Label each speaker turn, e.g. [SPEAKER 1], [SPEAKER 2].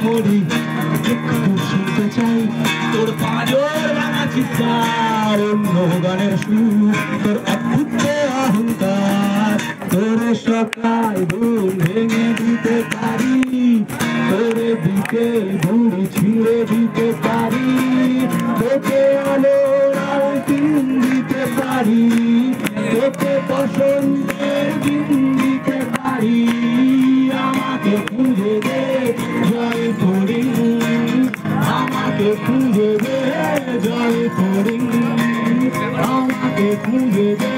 [SPEAKER 1] মরি একটু শুনতে চাই তোর পাঁজর ভাঙা চিৎকার অন্য গানের সুর তোর অদ্ভুত অহংকার তোর সকাল ঘুম ভেঙে দিতে পারি তোর দিকে ঘুড়ি ছিঁড়ে দিতে পারি তোকে আলোর আলতিন দিতে পারি তোকে বসন্তের দিন দিতে পারি আমাকে খুঁজে দে জয় করি আমাকে খুঁজে দে জয় করি আমাকে খুঁজে দে